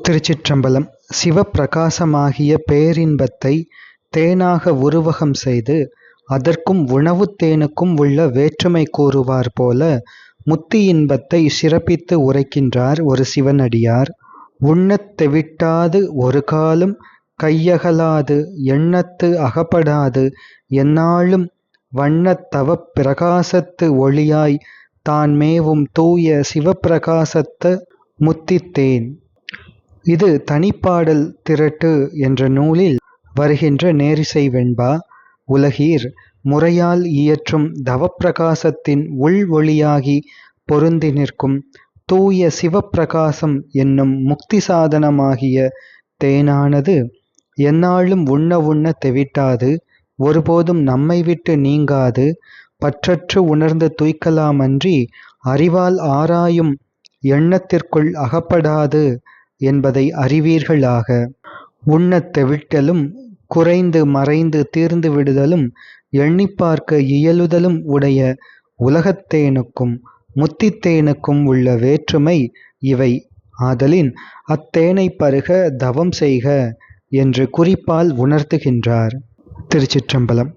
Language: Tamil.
திருச்சிற்றம்பலம். சிவப்பிரகாசமாகிய பேரின்பத்தை தேனாக உருவகம் செய்து அதற்கும் உணவுத் தேனுக்கும் உள்ள வேற்றுமை கூறுவார் போல முத்தி இன்பத்தை சிறப்பித்து உரைக்கின்றார் ஒரு சிவனடியார். உண்ணத் தெவிட்டாது ஒரு காலும் கையகலாது எண்ணத்து அகப்படாது எந்நாளும் வண்ணத் தவப் பிரகாசத்து ஒளியாய் தான் மேவும் தூய சிவப்பிரகாசத்த முத்தித்தேன். இது தனிப்பாடல் திரட்டு என்ற நூலில் வருகின்ற நேரிசை வெண்பா. உலகீர் முறையால் இயற்றும் தவப்பிரகாசத்தின் உள் ஒளியாகி பொருந்தி நிற்கும் தூய சிவப்பிரகாசம் என்னும் முக்தி சாதனமாகிய தேனானது எந்நாளும் உண்ண உண்ண தெவிட்டாது ஒருபோதும் நம்மை விட்டு நீங்காது பற்றற்று உணர்ந்து துய்க்கலாமன்றி அறிவால் ஆராயும் எண்ணத்திற்குள் அகப்படாது என்பதை அறிவீர்களாக. உண்ணத் தெவிட்டலும் குறைந்து மறைந்து தீர்ந்து விடுதலும் எண்ணிப் பார்க்க இயலுதலும் உடைய உலகத்தேனுக்கும் முத்தித்தேனுக்கும் உள்ள வேற்றுமை இவை. ஆதலின் அத்தேனை பருக தவம் செய்க என்று குறிப்பால் உணர்த்துகின்றார். திருச்சிற்றம்பலம்.